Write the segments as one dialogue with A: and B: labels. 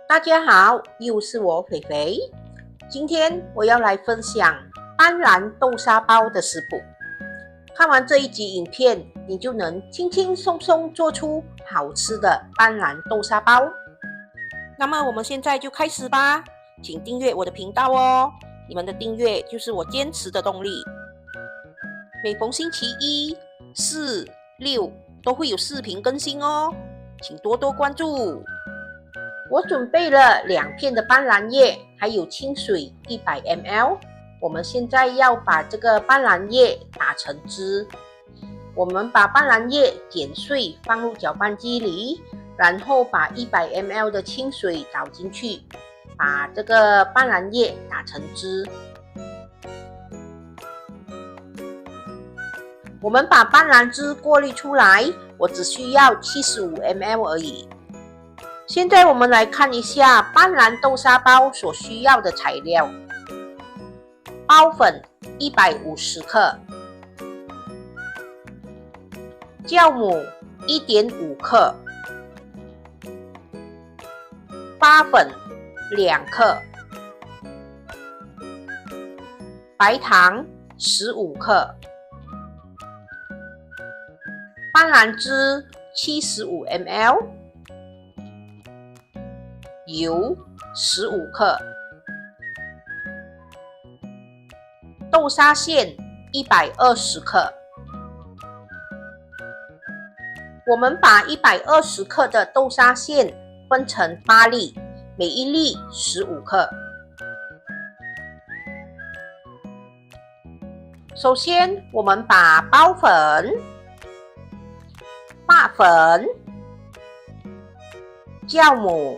A: 大家好，又是我肥肥。今天我要来分享斑斓豆沙包的食谱。看完这一集影片，你就能轻轻松松做出好吃的斑斓豆沙包。那么我们现在就开始吧，请订阅我的频道哦，你们的订阅就是我坚持的动力。每逢星期一、四、六都会有视频更新哦，请多多关注。我准备了2片的斑斓叶，还有清水100 ml。我们现在要把这个斑斓叶打成汁。我们把斑斓叶剪碎，放入搅拌机里，然后把100 ml 的清水倒进去，把这个斑斓叶打成汁。我们把斑斓汁过滤出来，我只需要75 ml 而已。现在我们来看一下斑斓豆沙包所需要的材料：包粉150克，酵母1.5克，八粉2克，白糖15克，斑斓汁75 ml。油15克，豆沙馅120克。我们把120克的豆沙馅分成8粒，每一粒15克。首先，我们把包粉、发粉、酵母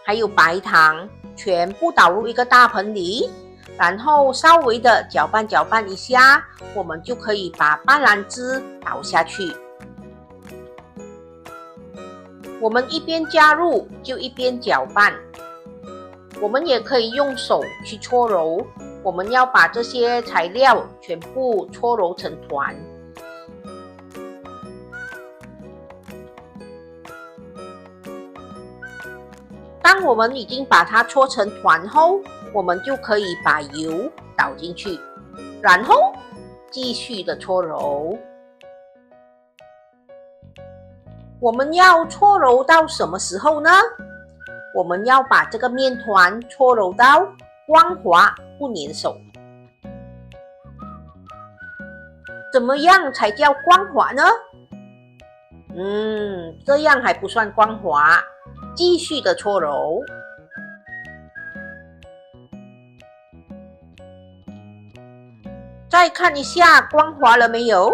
A: 还有白糖全部倒入一个大盆里，然后稍微的搅拌一下，我们就可以把斑斓汁倒下去。我们一边加入就一边搅拌，我们也可以用手去搓揉。我们要把这些材料全部搓揉成团。当我们已经把它搓成团后，我们就可以把油倒进去，然后继续的搓揉。我们要搓揉到什么时候呢？我们要把这个面团搓揉到光滑不粘手。怎么样才叫光滑呢？这样还不算光滑。继续的搓揉，再看一下光滑了没有？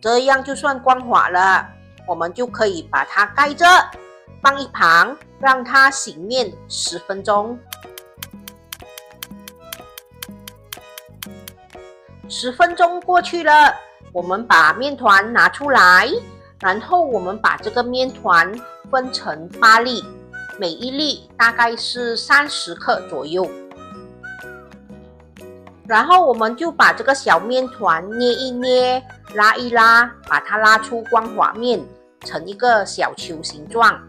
A: 这样就算光滑了，我们就可以把它盖着，放一旁，让它醒面10分钟。10分钟过去了，我们把面团拿出来。然后我们把这个面团分成8粒，每一粒大概是30克左右。然后我们就把这个小面团捏一捏，拉一拉，把它拉出光滑面，成一个小球形状。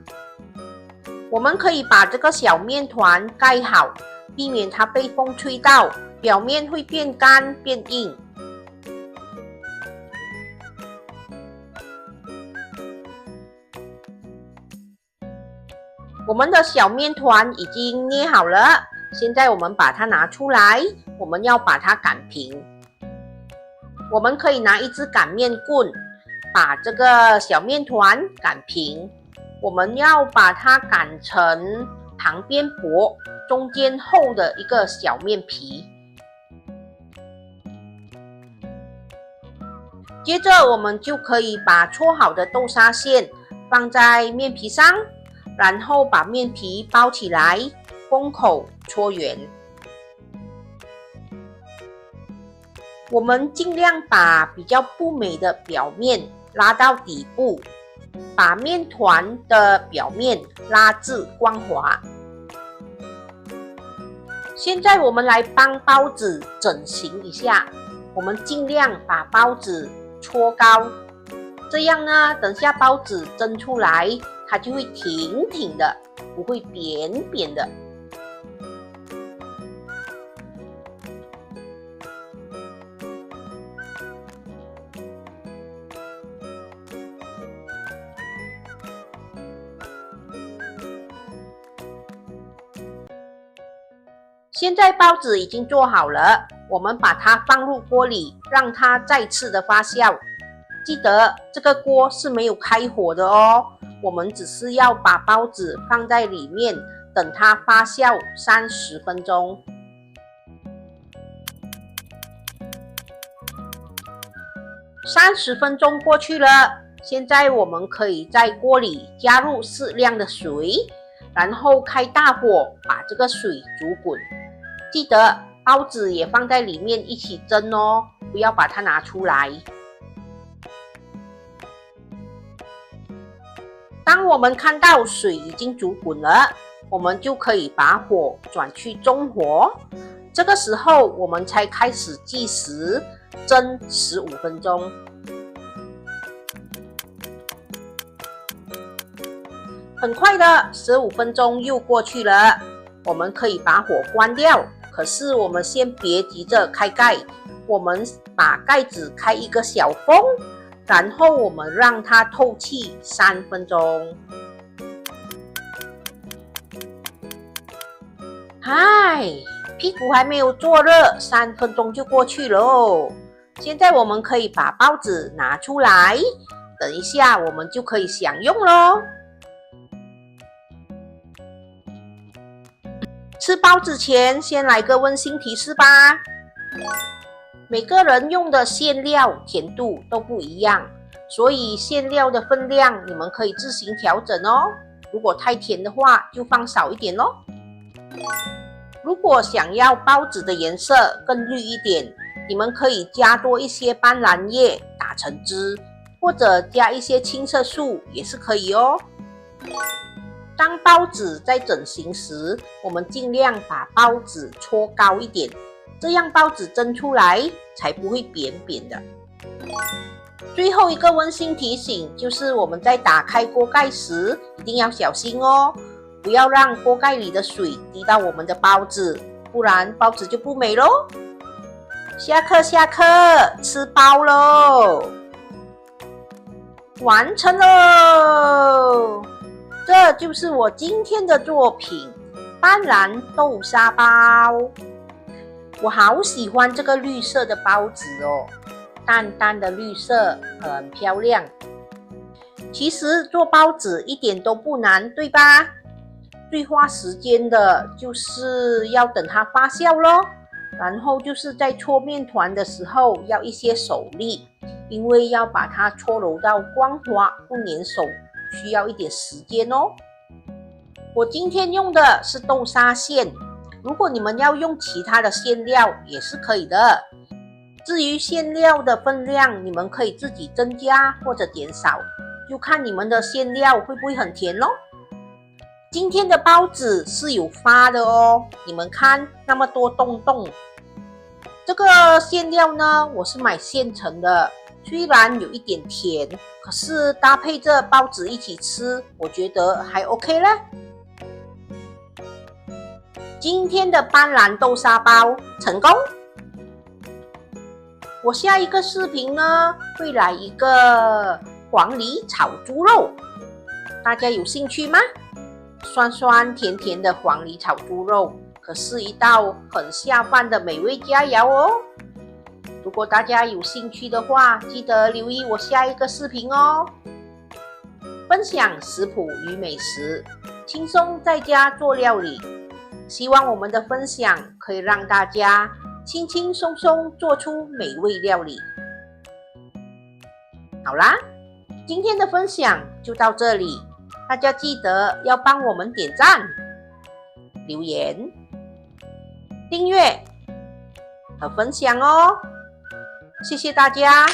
A: 我们可以把这个小面团盖好，避免它被风吹到，表面会变干变硬。我们的小面团已经捏好了，现在我们把它拿出来，我们要把它擀平。我们可以拿一支擀面棍，把这个小面团擀平。我们要把它擀成旁边薄、中间厚的一个小面皮。接着我们就可以把搓好的豆沙馅放在面皮上，然后把面皮包起来，封口搓圆。我们尽量把比较不美的表面拉到底部，把面团的表面拉至光滑。现在我们来帮包子整形一下，我们尽量把包子搓高，这样呢，等下包子蒸出来，它就会挺挺的，不会扁扁的。现在包子已经做好了，我们把它放入锅里，让它再次的发酵。记得这个锅是没有开火的哦，我们只是要把包子放在里面，等它发酵30分钟。30分钟过去了，现在我们可以在锅里加入适量的水，然后开大火把这个水煮滚。记得包子也放在里面一起蒸哦，不要把它拿出来。当我们看到水已经煮滚了，我们就可以把火转去中火。这个时候我们才开始计时，蒸15分钟。很快的，15分钟又过去了，我们可以把火关掉。可是我们先别急着开盖，我们把盖子开一个小缝，然后我们让它透气3分钟。嗨，屁股还没有坐热，3分钟就过去了。现在我们可以把包子拿出来，等一下我们就可以享用咯。吃包子前，先来个温馨提示吧。每个人用的馅料甜度都不一样，所以馅料的分量你们可以自行调整哦。如果太甜的话，就放少一点咯。如果想要包子的颜色更绿一点，你们可以加多一些斑斓叶打成汁，或者加一些青色素也是可以哦。当包子在整形时，我们尽量把包子搓高一点，这样包子蒸出来才不会扁扁的。最后一个温馨提醒就是我们在打开锅盖时一定要小心哦，不要让锅盖里的水滴到我们的包子，不然包子就不美咯。下课，吃包咯！完成喽！这就是我今天的作品——斑斓豆沙包。我好喜欢这个绿色的包子哦，淡淡的绿色，很漂亮。其实做包子一点都不难，对吧？最花时间的就是要等它发酵咯，然后就是在搓面团的时候要一些手力，因为要把它搓揉到光滑不粘手，需要一点时间哦。我今天用的是豆沙馅，如果你们要用其他的馅料也是可以的。至于馅料的分量，你们可以自己增加或者减少，就看你们的馅料会不会很甜咯。今天的包子是有发的哦，你们看那么多洞洞。这个馅料呢，我是买现成的，虽然有一点甜，可是搭配着包子一起吃，我觉得还 OK 啦。今天的斑斓豆沙包成功。我下一个视频呢，会来一个黄梨炒猪肉，大家有兴趣吗？酸酸甜甜的黄梨炒猪肉，可是一道很下饭的美味佳肴哦。如果大家有兴趣的话，记得留意我下一个视频哦。分享食谱与美食，轻松在家做料理。希望我们的分享可以让大家轻轻松松做出美味料理。好啦，今天的分享就到这里，大家记得要帮我们点赞、留言、订阅和分享哦。谢谢大家。